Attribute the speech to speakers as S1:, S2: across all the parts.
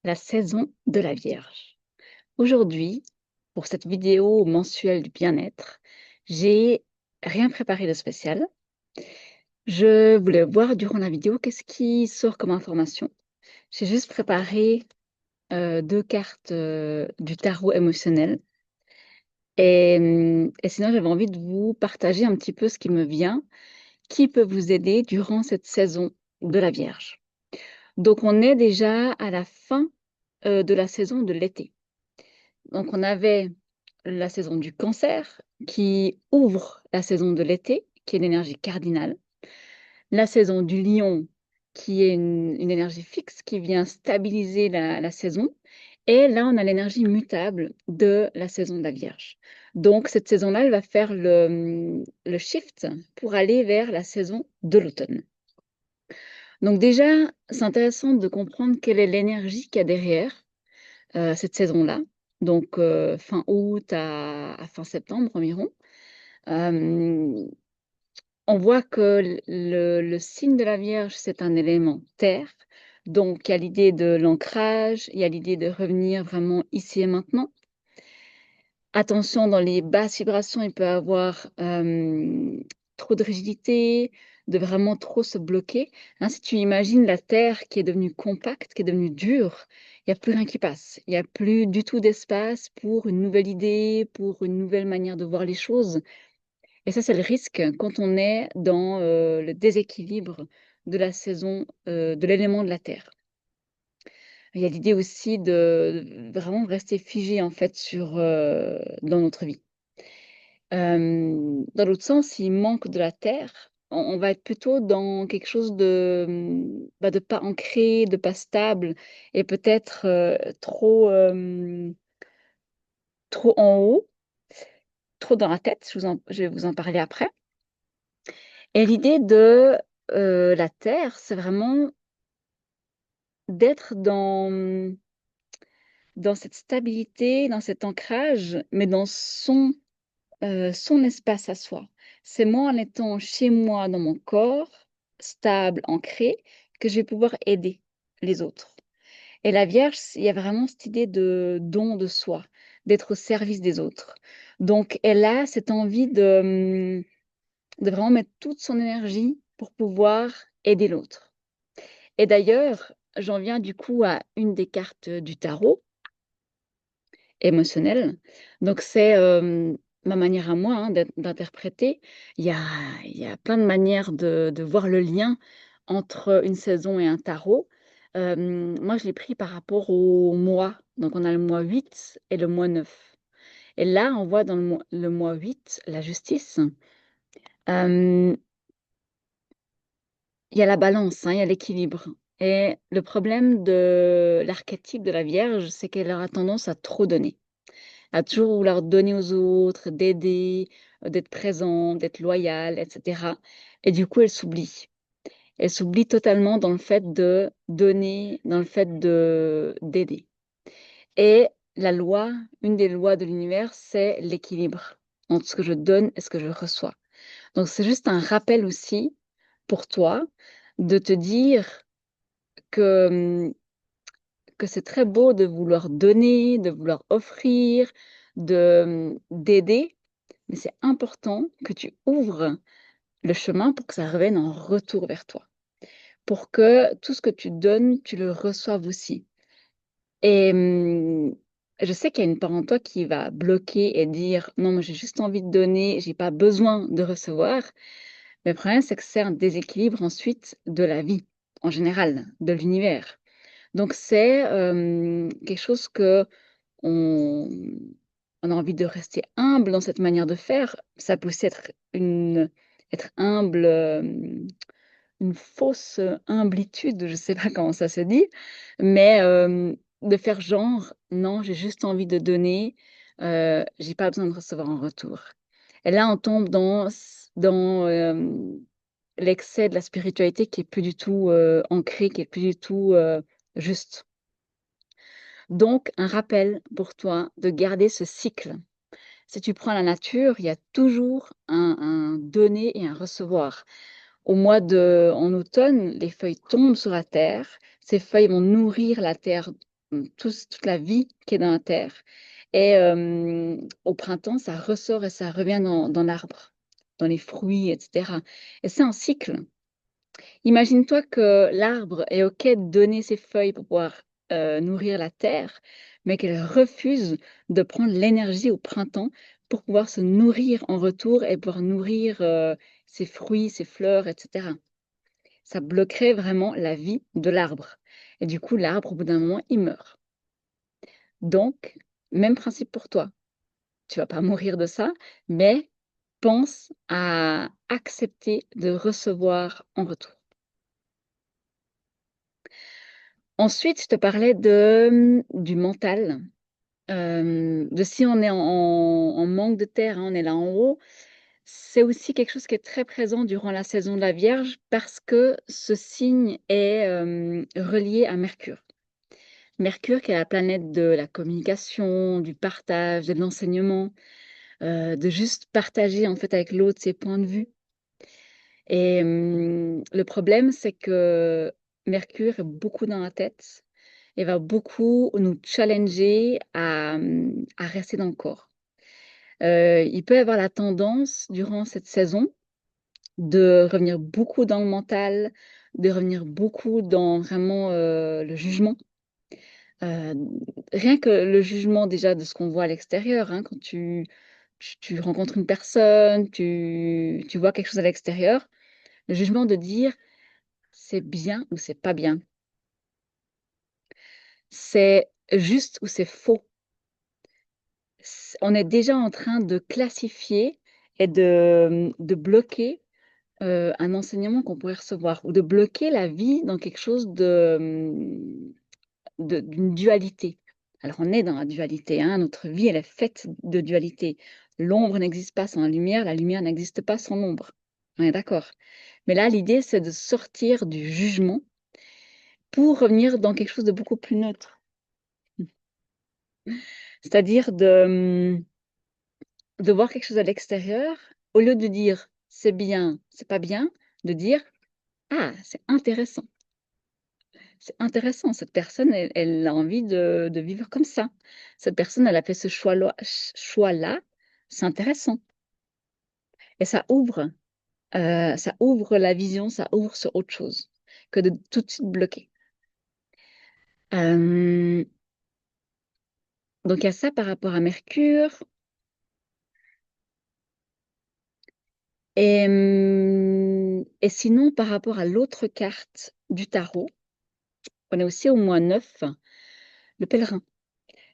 S1: La saison de la Vierge. Aujourd'hui, pour cette vidéo mensuelle du bien-être, j'ai rien préparé de spécial. Je voulais voir durant la vidéo qu'est-ce qui sort comme information. J'ai juste préparé 2 cartes, du tarot émotionnel et sinon j'avais envie de vous partager un petit peu ce qui me vient, qui peut vous aider durant cette saison de la Vierge. Donc on est déjà à la fin, de la saison de l'été. Donc on avait la saison du Cancer qui ouvre la saison de l'été, qui est l'énergie cardinale. La saison du Lion qui est une énergie fixe qui vient stabiliser la saison et là, on a l'énergie mutable de la saison de la Vierge. Donc cette saison-là, elle va faire le shift pour aller vers la saison de l'automne. Donc déjà, c'est intéressant de comprendre quelle est l'énergie qu'il y a derrière, cette saison-là, donc fin août à fin septembre environ. Hem, on voit que le signe de la Vierge, c'est un élément terre, donc il y a l'idée de l'ancrage, il y a l'idée de revenir vraiment ici et maintenant. Attention, dans les basses vibrations, il peut y avoir, trop de rigidité, de vraiment trop se bloquer, hein. Si tu imagines la terre qui est devenue compacte, qui est devenue dure, il y a plus rien qui passe. Il y a plus du tout d'espace pour une nouvelle idée, pour une nouvelle manière de voir les choses et ça, c'est le risque quand on est dans, le déséquilibre de la saison, de l'élément de la terre. Il y a l'idée aussi de vraiment rester figé, en fait, dans notre vie. Dans l'autre sens, s'il manque de la terre, on va être plutôt dans quelque chose de, de pas ancré, de pas stable et peut-être, trop en haut, trop dans la tête, je vais vous en parler après et l'idée de, la terre, c'est vraiment d'être dans cette stabilité, dans cet ancrage, mais dans son espace à soi. C'est moi en étant chez moi dans mon corps, stable, ancré, que je vais pouvoir aider les autres. Et la Vierge, il y a vraiment cette idée de don de soi, d'être au service des autres. Donc elle a cette envie de vraiment mettre toute son énergie pour pouvoir aider l'autre. Et d'ailleurs, j'en viens du coup à une des cartes du tarot émotionnel. Donc c'est, ma manière à moi, hein, d'interpréter. Il y a il y a plein de manières de voir le lien entre une saison et un tarot. Moi, je l'ai pris par rapport au mois. Donc on a le mois 8 et le mois 9. Et là, on voit dans le mois 8 la justice. Hem, il y a la balance, hein, il y a l'équilibre. Et le problème de l'archétype de la Vierge, c'est qu'elle aura tendance à trop donner. À toujours vouloir donner aux autres, d'aider, d'être présente, d'être loyale et cetera et du coup, elle s'oublie. Elle s'oublie totalement dans le fait de donner, dans le fait de d'aider et la loi, une des lois de l'univers, c'est l'équilibre entre ce que je donne et ce que je reçois. Donc c'est juste un rappel aussi pour toi de te dire que, que c'est très beau de vouloir donner, de vouloir offrir, d'aider. Mais c'est important que tu ouvres le chemin pour que ça revienne en retour vers toi. Pour que tout ce que tu donnes, tu le reçoives aussi. Et je sais qu'il y a une part en toi qui va bloquer et dire: «Non, moi j'ai juste envie de donner, j'ai pas besoin de recevoir». Mais le problème, c'est que c'est un déséquilibre ensuite de la vie, en général, de l'univers. Donc c'est, quelque chose qu'on on a envie de rester humble dans cette manière de faire. Ça peut aussi être humble, une fausse, humblitude, je ne sais pas comment ça se dit, mais de faire genre: «Non, j'ai juste envie de donner, j'ai pas besoin de recevoir en retour» et là, on tombe dans l'excès de la spiritualité qui est plus du tout, ancré, qui est plus du tout, juste. Donc un rappel pour toi de garder ce cycle. Si tu prends la nature, il y a toujours un donner et un recevoir. En automne, les feuilles tombent sur la terre. Ces feuilles vont nourrir la terre toute la vie qui est dans la terre. Et au printemps, ça ressort et ça revient dans l'arbre, dans les fruits, etc. Et c'est un cycle. Imagine-toi que l'arbre est OK de donner ses feuilles pour pouvoir nourrir la terre, mais qu'elle refuse de prendre l'énergie au printemps pour pouvoir se nourrir en retour et pouvoir nourrir ses fruits, ses fleurs, etc. Ça bloquerait vraiment la vie de l'arbre. Et du coup, l'arbre, au bout d'un moment, il meurt. Donc, même principe pour toi. Tu vas pas mourir de ça, mais pense à accepter de recevoir en retour. Ensuite, je te parlais du mental, de si on est en manque de terre, hein, on est là en haut, c'est aussi quelque chose qui est très présent durant la saison de la Vierge parce que ce signe est relié à Mercure. Mercure qui est la planète de la communication, du partage, de l'enseignement, de juste partager en fait avec l'autre ses points de vue. Et le problème, c'est que Mercure est beaucoup dans la tête et va beaucoup nous challenger à rester dans le corps. Il peut y avoir la tendance, durant cette saison, de revenir beaucoup dans le mental, de revenir beaucoup dans vraiment, le jugement. Heu, Rien que le jugement déjà de ce qu'on voit à l'extérieur, hein, quand tu rencontres une personne, tu vois quelque chose à l'extérieur, le jugement de dire: «C'est bien ou c'est pas bien, c'est juste ou c'est faux». On est déjà en train de classifier et de bloquer, un enseignement qu'on pourrait recevoir ou de bloquer la vie dans quelque chose d'une dualité. Alors on est dans la dualité, hein, notre vie elle est faite de dualité. L'ombre n'existe pas sans la lumière n'existe pas sans l'ombre. On est d'accord? Mais là, l'idée, c'est de sortir du jugement pour revenir dans quelque chose de beaucoup plus neutre. C'est-à-dire de voir quelque chose à l'extérieur, au lieu de dire: «C'est bien, c'est pas bien», de dire: «Ah, c'est intéressant, cette personne, elle a envie de vivre comme ça. Cette personne, elle a fait ce choix-là, c'est intéressant» et ça ouvre la vision, ça ouvre sur autre chose que de tout de suite bloquer. Hem, donc il y a ça par rapport à Mercure et sinon par rapport à l'autre carte du tarot, on est aussi au mois 9, le pèlerin.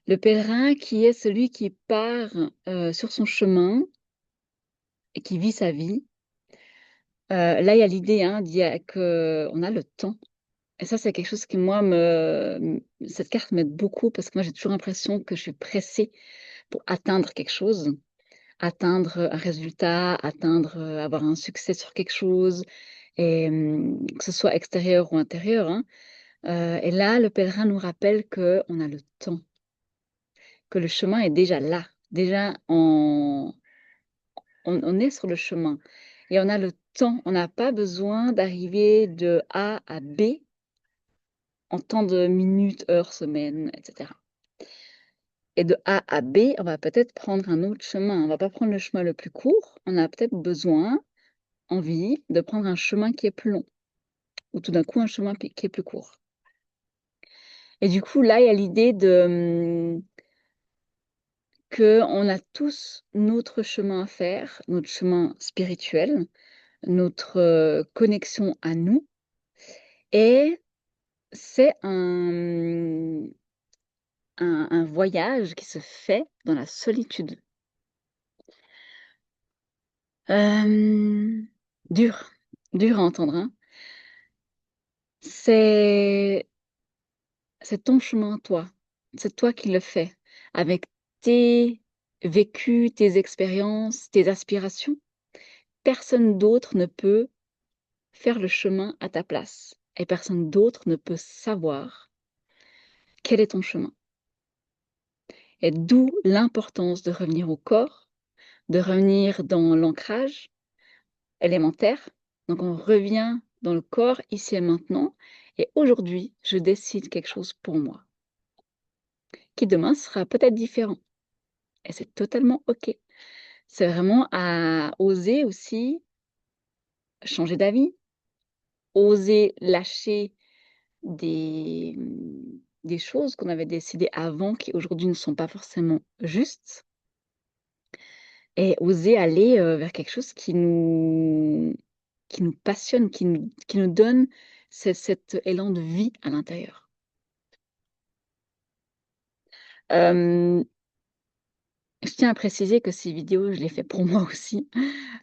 S1: Le pèlerin qui est celui qui part, sur son chemin et qui vit sa vie. Là, il y a l'idée, hein, qu'on a le temps et ça, c'est quelque chose qui moi cette carte m'aide beaucoup parce que moi, j'ai toujours l'impression que je suis pressée pour atteindre quelque chose, atteindre un résultat, avoir un succès sur quelque chose et que ce soit extérieur ou intérieur, hein. Et là, le pèlerin nous rappelle qu'on a le temps, que le chemin est déjà là, déjà on est sur le chemin et on a le temps. On n'a pas besoin d'arriver de A à B en tant de minutes, heures, semaines, et cetera et de A à B, on va peut-être prendre un autre chemin. On va pas prendre le chemin le plus court, on a peut-être besoin, envie de prendre un chemin qui est plus long ou tout d'un coup un chemin qui est plus court et du coup, là, il y a l'idée qu'on a tous notre chemin à faire, notre chemin spirituel, notre, connexion à nous et c'est un voyage qui se fait dans la solitude. Hem, dur, dur à entendre, hein. C'est c'est ton chemin, toi. C'est toi qui le fais avec tes vécus, tes expériences, tes aspirations. Personne d'autre ne peut faire le chemin à ta place et personne d'autre ne peut savoir quel est ton chemin et d'où l'importance de revenir au corps, de revenir dans l'ancrage élémentaire. Donc on revient dans le corps ici et maintenant et aujourd'hui, je décide quelque chose pour moi. qui demain sera peut-être différent. Et c'est totalement OK. C'est vraiment à oser aussi changer d'avis, oser lâcher des choses qu'on avait décidées avant qui aujourd'hui ne sont pas forcément justes et oser aller, vers quelque chose qui nous passionne, qui nous donne cet élan de vie à l'intérieur. Hem, je tiens à préciser que ces vidéos, je les fais pour moi aussi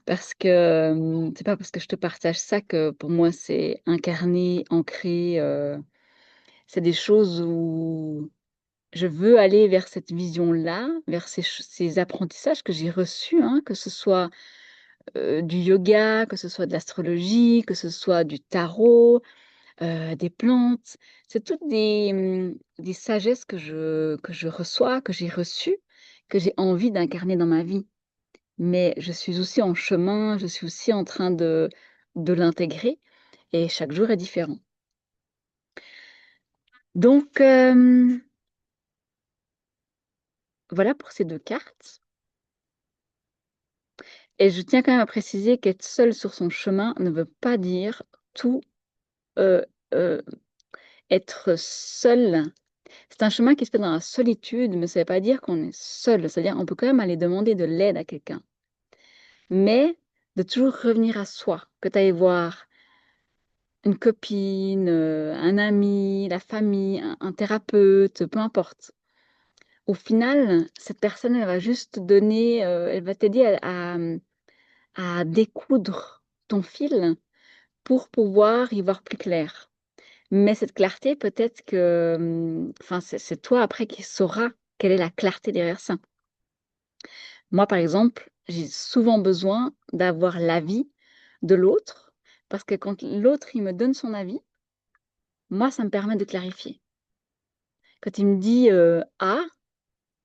S1: parce que, c'est pas parce que je te partage ça que pour moi c'est incarné, ancré, c'est des choses où je veux aller vers cette vision-là, vers ces apprentissages que j'ai reçus, hein, que ce soit, du yoga, que ce soit de l'astrologie, que ce soit du tarot, des plantes. C'est toutes des sagesses que je reçois, que j'ai reçues, que j'ai envie d'incarner dans ma vie. Mais je suis aussi en chemin, je suis aussi en train de l'intégrer et chaque jour est différent. Donc voilà pour ces 2 cartes et je tiens quand même à préciser qu'être seul sur son chemin ne veut pas dire tout, heu heu, être seul. C'est un chemin qui se fait dans la solitude, mais ça ne veut pas dire qu'on est seul. C'est-à-dire on peut quand même aller demander de l'aide à quelqu'un, mais de toujours revenir à soi, que tu ailles voir une copine, un ami, la famille, un thérapeute, peu importe. Au final, cette personne, elle va juste te donner, elle va t'aider à découdre ton fil pour pouvoir y voir plus clair. Mais cette clarté, peut-être que, enfin, c'est toi après qui sauras quelle est la clarté derrière ça. Moi, par exemple, j'ai souvent besoin d'avoir l'avis de l'autre parce que quand l'autre, il me donne son avis, moi, ça me permet de clarifier. Quand il me dit, A,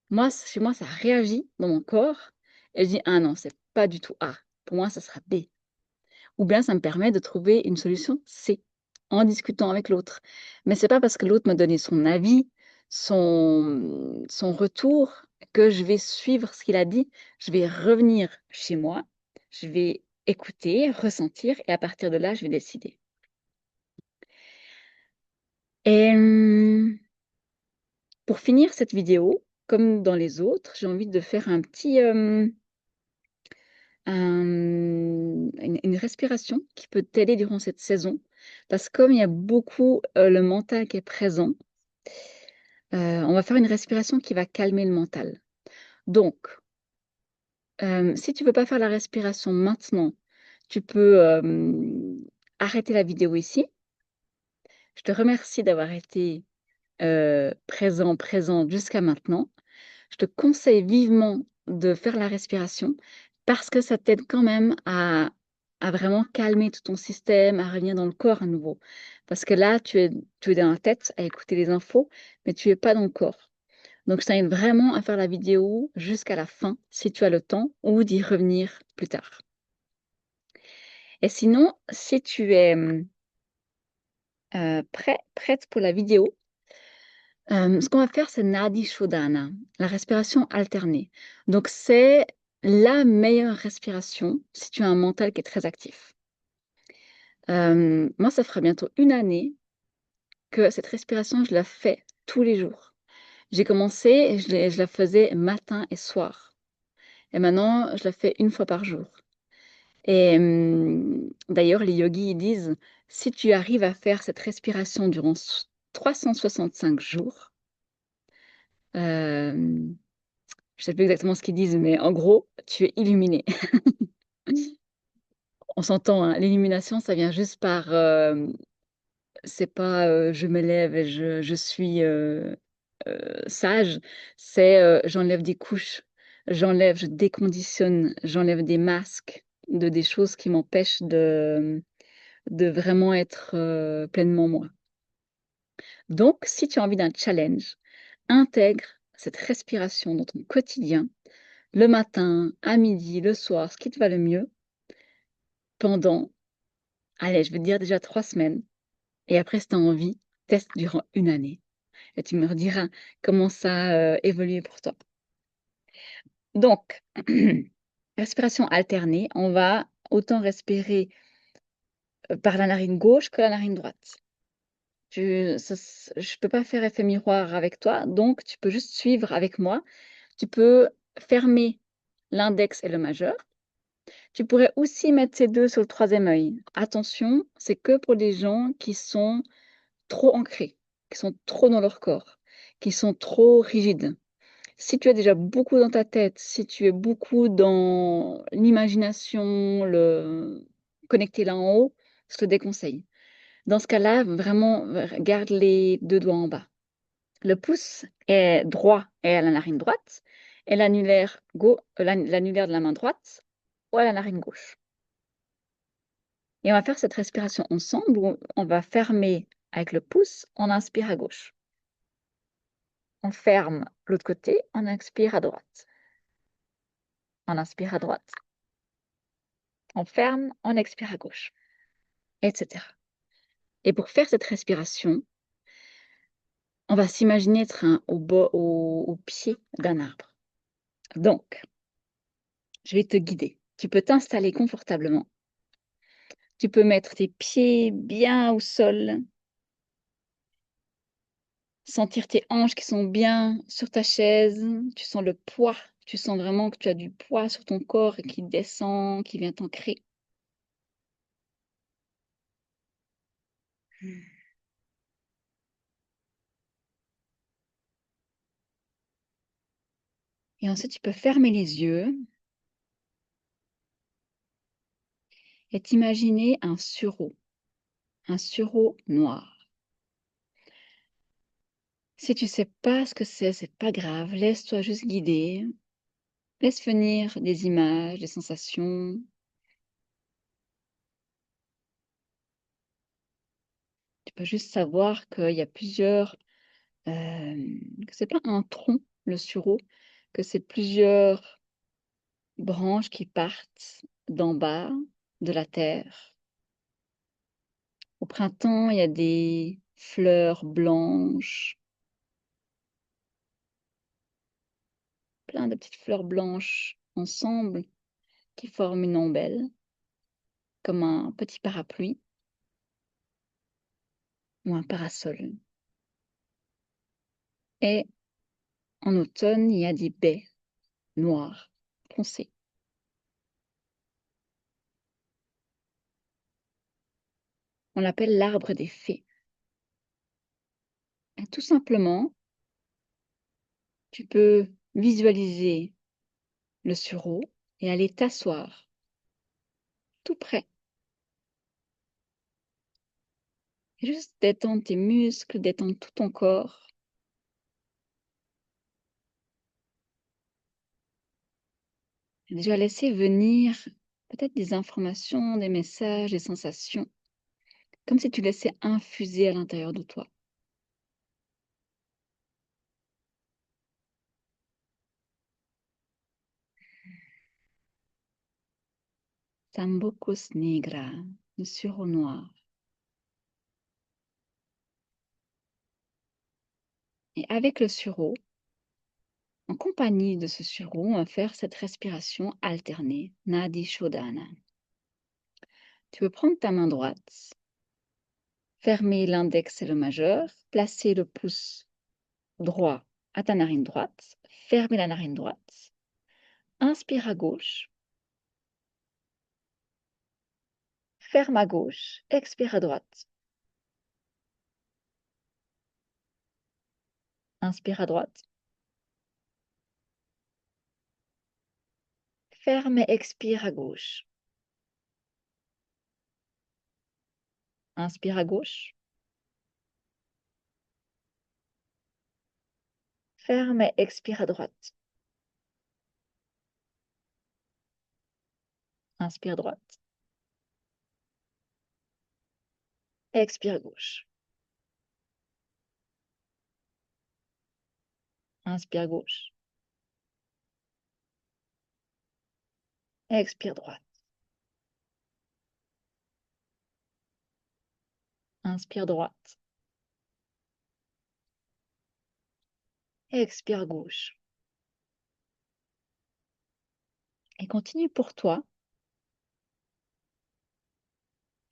S1: moi, chez moi, ça réagit dans mon corps et je dis: «Ah non, c'est pas du tout A. Pour moi, ça sera B». Ou bien ça me permet de trouver une solution C, en discutant avec l'autre. Mais c'est pas parce que l'autre m'a donné son avis, son retour, que je vais suivre ce qu'il a dit. Je vais revenir chez moi, je vais écouter, ressentir et à partir de là, je vais décider. Et pour finir cette vidéo, comme dans les autres, j'ai envie de faire un petit, une respiration qui peut t'aider durant cette saison. Parce que comme il y a beaucoup, le mental qui est présent, on va faire une respiration qui va calmer le mental. Donc, si tu veux pas faire la respiration maintenant, tu peux, arrêter la vidéo ici. Je te remercie d'avoir été, présent, présente jusqu'à maintenant. Je te conseille vivement de faire la respiration parce que ça t'aide quand même à vraiment calmer tout ton système, à revenir dans le corps à nouveau. Parce que là, tu es dans la tête à écouter les infos, mais tu es pas dans le corps. Donc je t'invite vraiment à faire la vidéo jusqu'à la fin, si tu as le temps, ou d'y revenir plus tard. Et sinon, si tu es, prête pour la vidéo, ce qu'on va faire, c'est Nadi Shodhana, la respiration alternée. Donc c'est la meilleure respiration si tu as un mental qui est très actif. Moi, ça fera bientôt 1 année que cette respiration, je la fais tous les jours. J'ai commencé et je la faisais matin et soir et maintenant je la fais 1 fois par jour et d'ailleurs les yogis, ils disent: «Si tu arrives à faire cette respiration durant 365 jours», hem je sais plus exactement ce qu'ils disent, mais en gros, tu es illuminé. On s'entend, hein, l'illumination, ça vient juste par, c'est pas, je me lève et je suis, sage, c'est, j'enlève des couches, je déconditionne, j'enlève des masques, des choses qui m'empêchent de vraiment être, pleinement moi. Donc si tu as envie d'un challenge, intègre cette respiration dans ton quotidien. Le matin, à midi, le soir, ce qui te va le mieux, pendant, allez, je vais te dire déjà 3 semaines et après si tu as envie, teste durant 1 année. et tu me rediras comment ça a évolué pour toi. Donc, respiration alternée, on va autant respirer par la narine gauche que la narine droite. Je peux pas faire effet miroir avec toi, donc tu peux juste suivre avec moi. Tu peux fermer l'index et le majeur. Tu pourrais aussi mettre ces 2 sur le troisième œil. Attention, c'est que pour les gens qui sont trop ancrés, qui sont trop dans leur corps, qui sont trop rigides. Si tu as déjà beaucoup dans ta tête, si tu es beaucoup dans l'imagination, le connecté là en haut, je te déconseille. Dans ce cas-là, vraiment, garde les 2 doigts en bas. Le pouce est droit est à la narine droite et l'annulaire de la main droite ou à la narine gauche. Et on va faire cette respiration ensemble où on va fermer avec le pouce, on inspire à gauche. On ferme l'autre côté, on expire à droite. On inspire à droite. On ferme, on expire à gauche, etc. Et pour faire cette respiration, on va s'imaginer être au pied d'un arbre. Donc, je vais te guider. Tu peux t'installer confortablement. Tu peux mettre tes pieds bien au sol, sentir tes hanches qui sont bien sur ta chaise. Tu sens le poids. Tu sens vraiment que tu as du poids sur ton corps et qui descend, qui vient t'ancrer. Et ensuite, tu peux fermer les yeux et t'imaginer un sureau noir. Si tu sais pas ce que c'est pas grave. Laisse-toi juste guider. Laisse venir des images, des sensations. Tu peux juste savoir qu'il y a que c'est pas un tronc, le sureau, que c'est plusieurs branches qui partent d'en bas de la terre. Au printemps, il y a des fleurs blanches, plein de petites fleurs blanches ensemble qui forment une ombelle, comme un petit parapluie ou un parasol. Et en automne, il y a des baies noires, foncées. On l'appelle l'arbre des fées. Et tout simplement, tu peux visualiser le sureau et aller t'asseoir tout près. Et juste détendre tes muscles, détendre tout ton corps. Et déjà laisser venir peut-être des informations, des messages, des sensations, comme si tu laissais infuser à l'intérieur de toi. Tambokos nigra, le sureau noir. Et avec le sureau, en compagnie de ce sureau, on va faire cette respiration alternée, Nadi Shodhana. Tu peux prendre ta main droite, fermer l'index et le majeur, placer le pouce droit à ta narine droite, fermer la narine droite, inspire à gauche, ferme à gauche, expire à droite, inspire à droite, ferme et expire à gauche, inspire à gauche, ferme et expire à droite, inspire droite, expire gauche, inspire gauche, expire droite, inspire droite, et expire gauche. Et continue pour toi.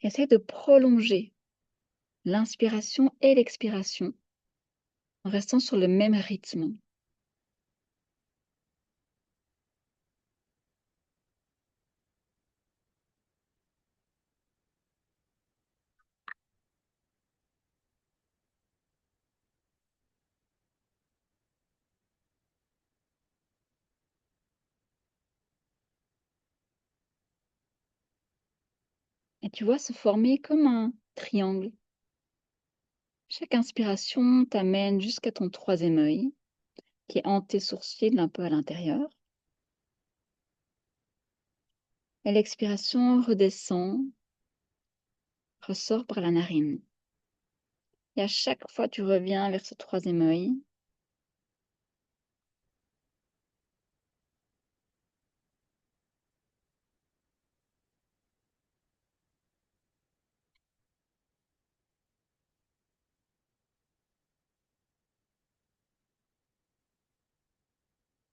S1: Essaye de prolonger l'inspiration et l'expiration en restant sur le même rythme. Et tu vois se former comme un triangle. Chaque inspiration t'amène jusqu'à ton troisième œil, qui est entre tes sourcils un peu à l'intérieur. Et l'expiration redescend, ressort par la narine. Et à chaque fois, tu reviens vers ce troisième œil.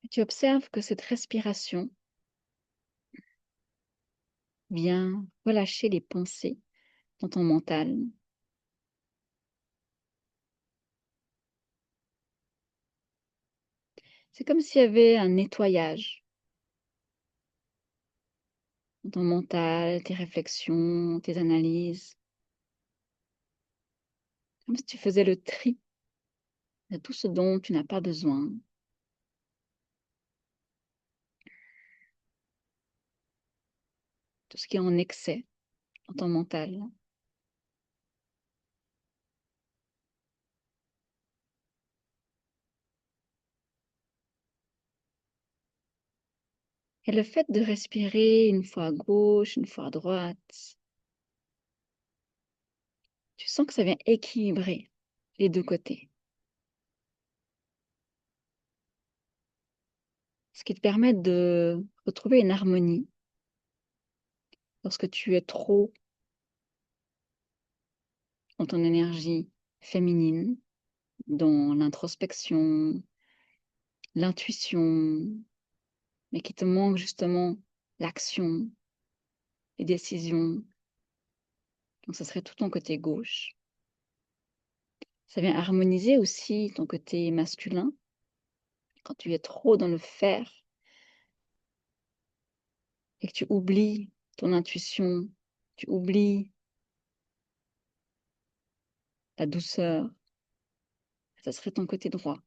S1: Et tu observes que cette respiration vient relâcher les pensées dans ton mental. C'est comme s'il y avait un nettoyage dans ton mental, tes réflexions, tes analyses. Comme si tu faisais le tri de tout ce dont tu n'as pas besoin. Tout ce qui est en excès dans ton mental. Et le fait de respirer une fois à gauche, une fois à droite, tu sens que ça vient équilibrer les deux côtés. Ce qui te permet de retrouver une harmonie lorsque tu es trop dans ton énergie féminine, dans l'introspection, l'intuition, mais qui te manque justement l'action, les décisions. Donc, ce serait tout ton côté gauche. Ça vient harmoniser aussi ton côté masculin. Quand tu es trop dans le faire et que tu oublies ton intuition, tu oublies la douceur, ça serait ton côté droit.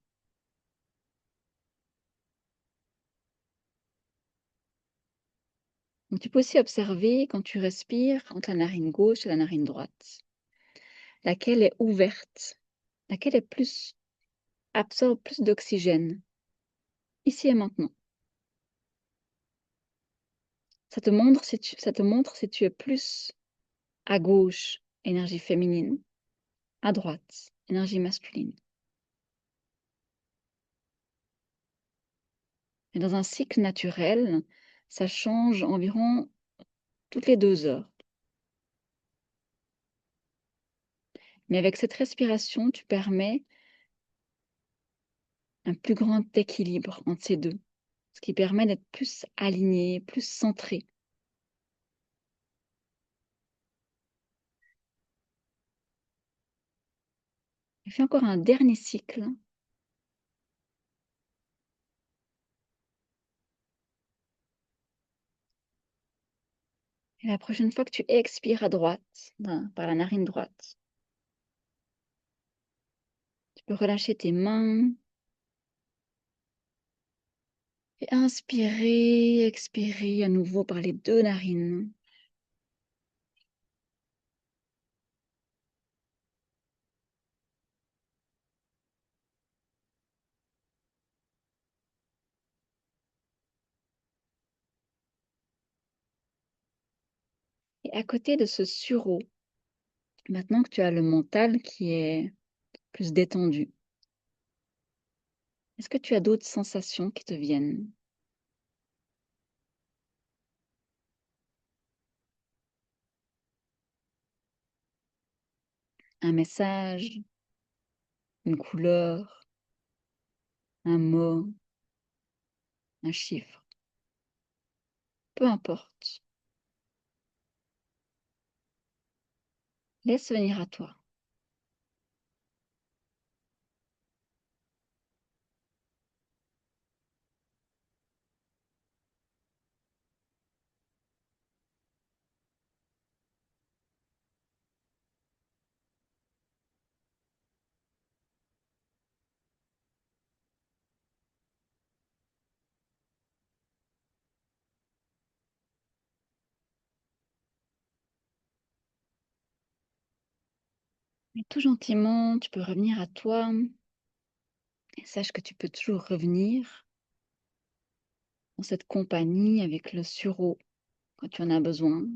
S1: Donc, tu peux aussi observer quand tu respires entre la narine gauche et la narine droite. Laquelle est ouverte, laquelle est plus absorbe plus d'oxygène, ici et maintenant. Ça te montre si tu es plus à gauche, énergie féminine, à droite, énergie masculine. Et dans un cycle naturel, ça change environ toutes les 2 heures. Mais avec cette respiration, tu permets un plus grand équilibre entre ces deux, ce qui permet d'être plus aligné, plus centré. Et fais encore un dernier cycle. Et la prochaine fois que tu expires à droite, par la narine droite, tu peux relâcher tes mains et inspirer, expirer à nouveau par les 2 narines. Et à côté de ce sureau, maintenant que tu as le mental qui est plus détendu, est-ce que tu as d'autres sensations qui te viennent? Un message, une couleur, un mot, un chiffre, peu importe. Laisse venir à toi. Et tout gentiment, tu peux revenir à toi et sache que tu peux toujours revenir dans cette compagnie avec le sureau quand tu en as besoin.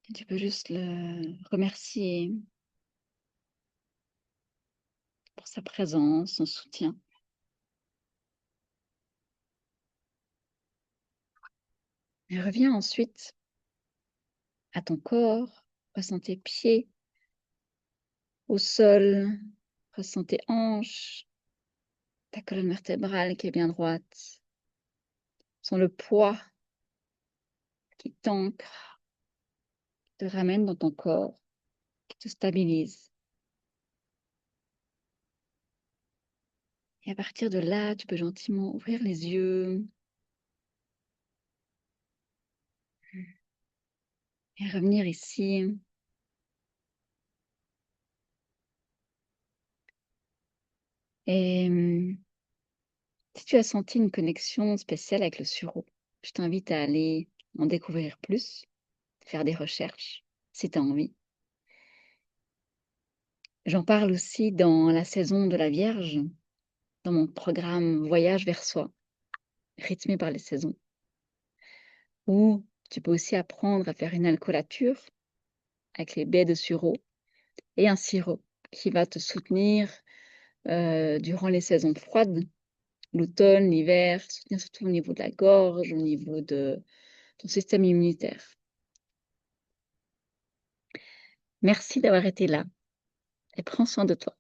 S1: Et tu peux juste le remercier pour sa présence, son soutien. Et reviens ensuite à ton corps, ressens tes pieds au sol, ressens tes hanches, ta colonne vertébrale qui est bien droite. Sens le poids qui t'ancre, qui te ramène dans ton corps, qui te stabilise. Et à partir de là, tu peux gentiment ouvrir les yeux et revenir ici. Et si tu as senti une connexion spéciale avec le sureau, je t'invite à aller en découvrir plus, faire des recherches, si tu as envie. J'en parle aussi dans la saison de la Vierge, dans mon programme Voyage vers soi, rythmé par les saisons, où tu peux aussi apprendre à faire une alcoolature avec les baies de sureau et un sirop qui va te soutenir durant les saisons froides, l'automne, l'hiver, soutenir surtout au niveau de la gorge, au niveau de ton système immunitaire. Merci d'avoir été là et prends soin de toi.